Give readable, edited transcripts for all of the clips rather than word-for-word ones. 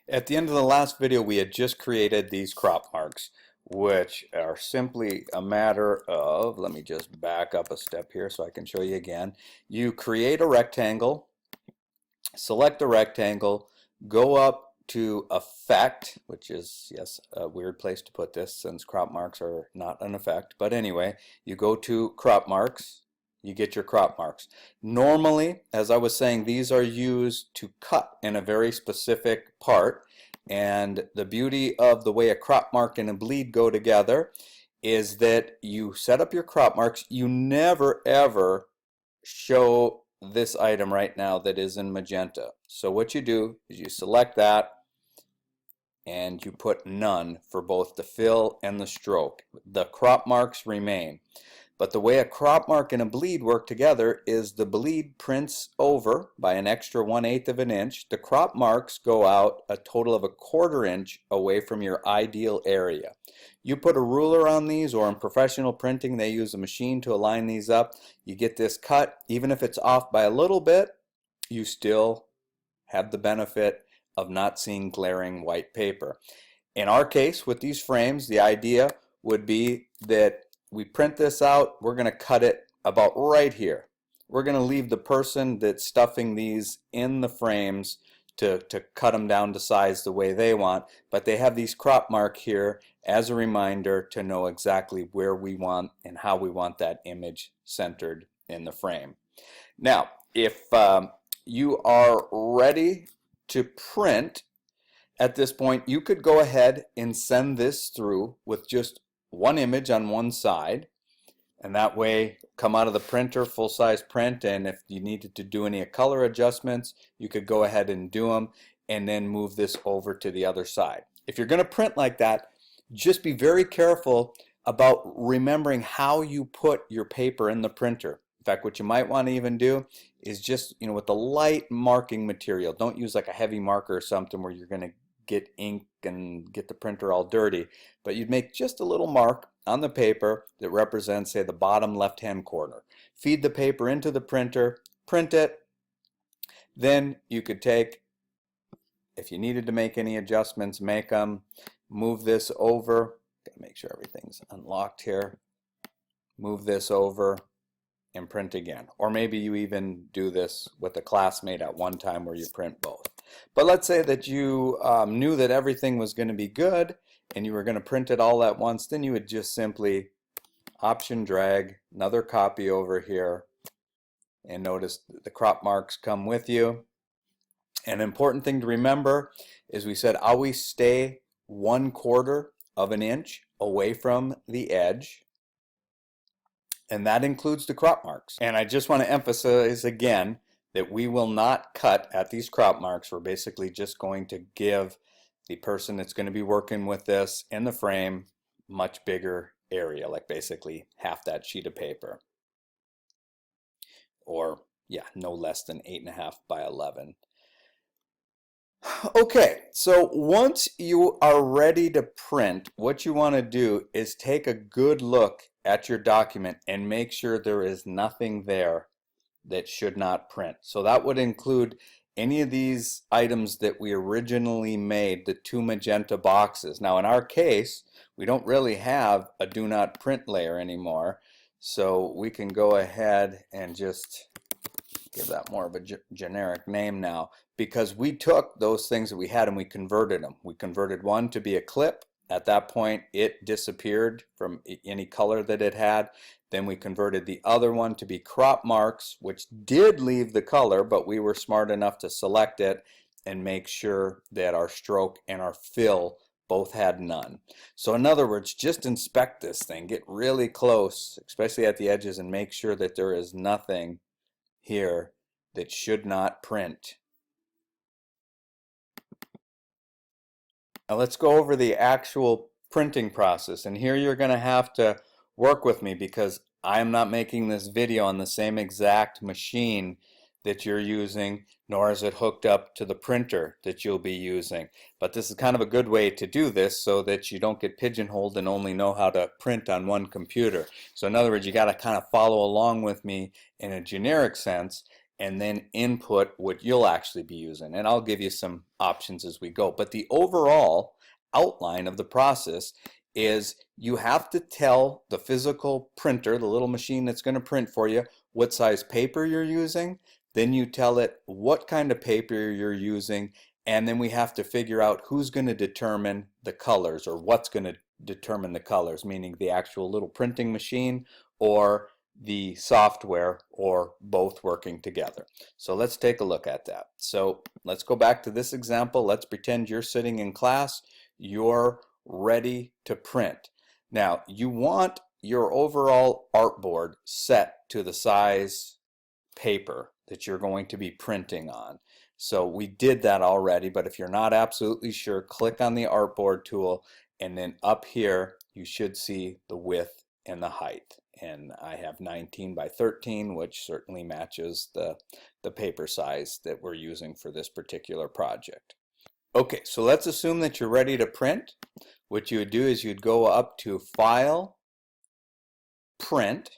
At the end of the last video, we had just created these crop marks, which are simply a matter of, let me just back up a step here so I can show you again. You create a rectangle, select the rectangle, go up to Effect, which is, yes, a weird place to put this since crop marks are not an effect. But anyway, you go to Crop Marks, you get your crop marks. Normally, as I was saying, these are used to cut in a very specific part. And the beauty of the way a crop mark and a bleed go together is that you set up your crop marks. You never ever show this item right now that is in magenta. So what you do is you select that and you put none for both the fill and the stroke. The crop marks remain. But the way a crop mark and a bleed work together is the bleed prints over by an extra 1/8 of an inch. The crop marks go out a total of a 1/4 inch away from your ideal area. You put a ruler on these, or in professional printing they use a machine to align these up. You get this cut. Even if it's off by a little bit, you still have the benefit of not seeing glaring white paper. In our case with these frames, the idea would be that we print this out, we're going to cut it about right here. We're going to leave the person that's stuffing these in the frames to cut them down to size the way they want, but they have these crop mark here as a reminder to know exactly where we want and how we want that image centered in the frame. Now, if you are ready to print at this point, you could go ahead and send this through with just one image on one side, and that way come out of the printer, full-size print, and if you needed to do any color adjustments, you could go ahead and do them and then move this over to the other side. If you're going to print like that, just be very careful about remembering how you put your paper in the printer. In fact, what you might want to even do is just, with the light marking material, don't use like a heavy marker or something where you're going to get ink and get the printer all dirty, but you'd make just a little mark on the paper that represents, say, the bottom left-hand corner. Feed the paper into the printer, print it, then you could take, if you needed to make any adjustments, make them, move this over, gotta make sure everything's unlocked here, move this over, and print again. Or maybe you even do this with a classmate at one time where you print both. But let's say that you knew that everything was going to be good and you were going to print it all at once, then you would just simply Option drag another copy over here, and notice the crop marks come with you. An important thing to remember is we said always stay 1/4 of an inch away from the edge. And that includes the crop marks. And I just want to emphasize again that we will not cut at these crop marks. We're basically just going to give the person that's going to be working with this in the frame much bigger area, like basically half that sheet of paper. Or, yeah, no less than 8.5 by 11. Okay, so once you are ready to print, what you want to do is take a good look at your document and make sure there is nothing there that should not print. So that would include any of these items that we originally made, the 2 magenta boxes. Now in our case, we don't really have a do not print layer anymore, so we can go ahead and just give that more of a generic name now, because we took those things that we had and we converted them. We converted one to be a clip. At that point it disappeared from any color that it had. Then we converted the other one to be crop marks, which did leave the color, but we were smart enough to select it and make sure that our stroke and our fill both had none. So in other words, just inspect this thing, get really close, especially at the edges, and make sure that there is nothing here that should not print. Now let's go over the actual printing process, and here you're going to have to work with me because I am not making this video on the same exact machine that you're using, nor is it hooked up to the printer that you'll be using. But this is kind of a good way to do this so that you don't get pigeonholed and only know how to print on one computer. So in other words, you got to kind of follow along with me in a generic sense and then input what you'll actually be using. And I'll give you some options as we go. But the overall outline of the process is you have to tell the physical printer, the little machine that's going to print for you, what size paper you're using. Then you tell it what kind of paper you're using, and then we have to figure out who's going to determine the colors, or what's going to determine the colors, meaning the actual little printing machine or the software, or both working together. So let's take a look at that. So let's go back to this example. Let's pretend you're sitting in class, you're ready to print. Now you want your overall artboard set to the size paper that you're going to be printing on. So we did that already, but if you're not absolutely sure, click on the artboard tool, and then up here you should see the width and the height. And I have 19 by 13, which certainly matches the paper size that we're using for this particular project. Okay, so let's assume that you're ready to print. What you would do is you'd go up to File, Print,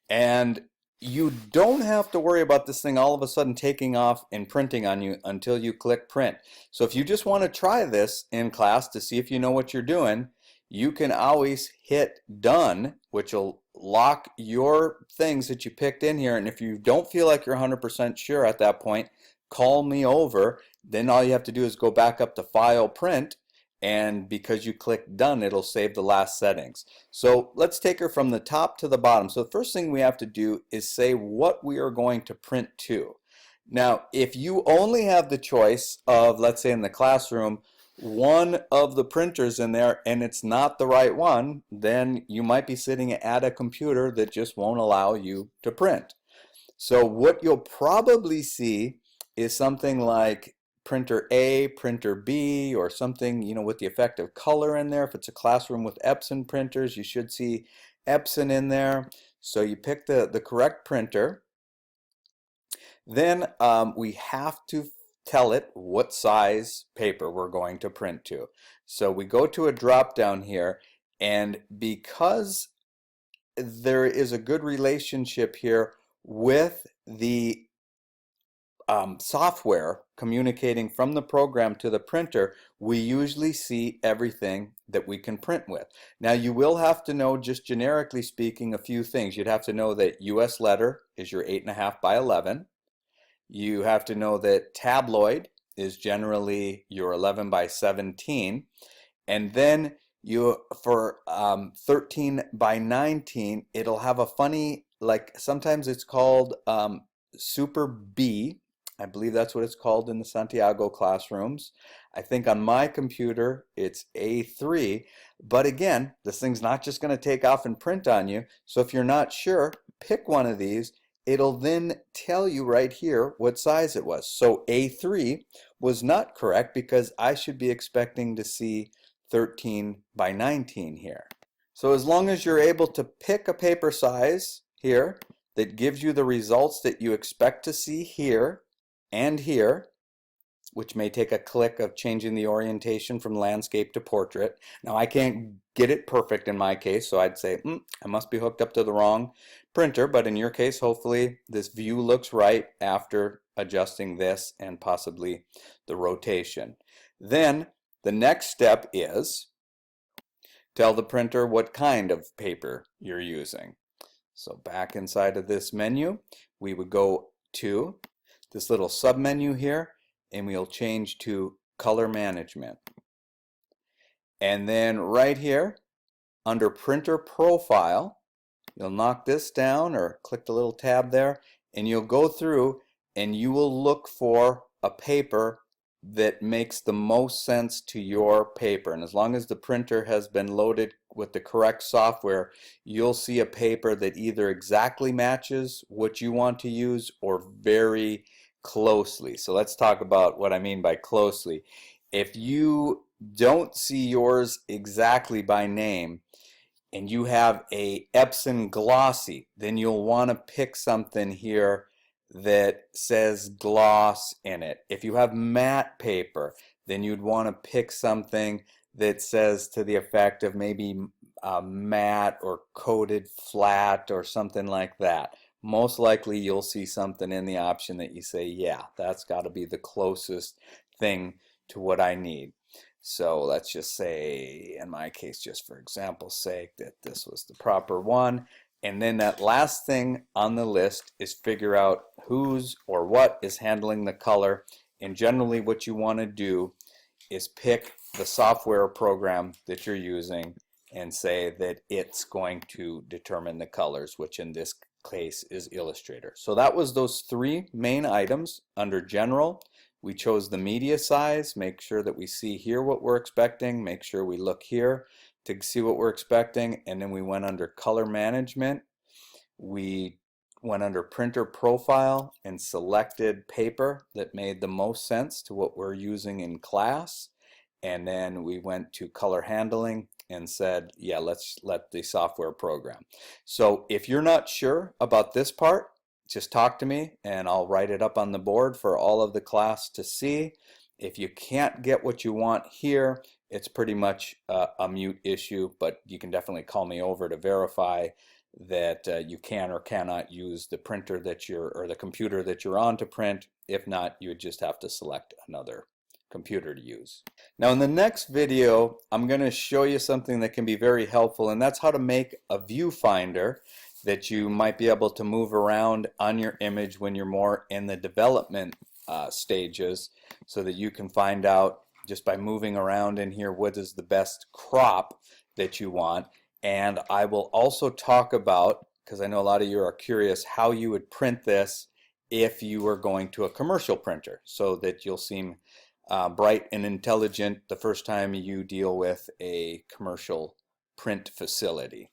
and you don't have to worry about this thing all of a sudden taking off and printing on you until you click print. So if you just want to try this in class to see if you know what you're doing, you can always hit done, which will lock your things that you picked in here. And if you don't feel like you're 100% sure at that point, call me over. Then all you have to do is go back up to File, Print, and because you click done, it'll save the last settings. So let's take her from the top to the bottom. So the first thing we have to do is say what we are going to print to. Now if you only have the choice of, let's say in the classroom, one of the printers in there and it's not the right one, then you might be sitting at a computer that just won't allow you to print. So what you'll probably see is something like printer A, printer B, or something, you know, with the effect of color in there. If it's a classroom with Epson printers, you should see Epson in there. So you pick the correct printer. Then we have to tell it what size paper we're going to print to. So we go to a drop down here, and because there is a good relationship here with the software communicating from the program to the printer, we usually see everything that we can print with. Now you will have to know, just generically speaking, a few things. You'd have to know that US letter is your 8.5 by 11. You have to know that tabloid is generally your 11 by 17. And then you, for 13 by 19, it'll have a funny, like sometimes it's called Super B. I believe that's what it's called in the Santiago classrooms. I think on my computer it's A3, but again, this thing's not just going to take off and print on you. So if you're not sure, pick one of these. It'll then tell you right here what size it was. So A3 was not correct because I should be expecting to see 13 by 19 here. So as long as you're able to pick a paper size here that gives you the results that you expect to see here and here, which may take a click of changing the orientation from landscape to portrait. Now I can't get it perfect in my case, so I'd say I must be hooked up to the wrong printer, but in your case hopefully this view looks right after adjusting this and possibly the rotation. Then the next step is tell the printer what kind of paper you're using. So back inside of this menu, we would go to this little sub menu here, and we'll change to color management. And then right here under printer profile, you'll knock this down or click the little tab there, and you'll go through and you will look for a paper that makes the most sense to your paper. And as long as the printer has been loaded with the correct software, you'll see a paper that either exactly matches what you want to use or very closely. So let's talk about what I mean by closely. If you don't see yours exactly by name and you have a Epson glossy, then you'll want to pick something here that says gloss in it. If you have matte paper, then you'd want to pick something that says to the effect of maybe matte or coated flat or something like that. most likely you'll see something in the option that you say, yeah, that's got to be the closest thing to what I need. So let's just say, in my case, just for example's sake, that this was the proper one. And then that last thing on the list is figure out who's or what is handling the color. And generally what you want to do is pick the software program that you're using and say that it's going to determine the colors, which in this case is Illustrator. So that was those three main items. Under General, we chose the media size, make sure that we see here what we're expecting, make sure we look here to see what we're expecting, and then we went under Color Management. We went under Printer Profile and selected paper that made the most sense to what we're using in class. And then we went to Color Handling and said, yeah, let's let the software program. So if you're not sure about this part, just talk to me and I'll write it up on the board for all of the class to see. If you can't get what you want here, it's pretty much a mute issue, but you can definitely call me over to verify that you can or cannot use the printer that you're, or the computer that you're on to print. If not, you would just have to select another computer to use. Now in the next video, I'm going to show you something that can be very helpful, and that's how to make a viewfinder that you might be able to move around on your image when you're more in the development stages, so that you can find out just by moving around in here what is the best crop that you want. And I will also talk about, because I know a lot of you are curious, how you would print this if you were going to a commercial printer, so that you'll seem bright and intelligent the first time you deal with a commercial print facility.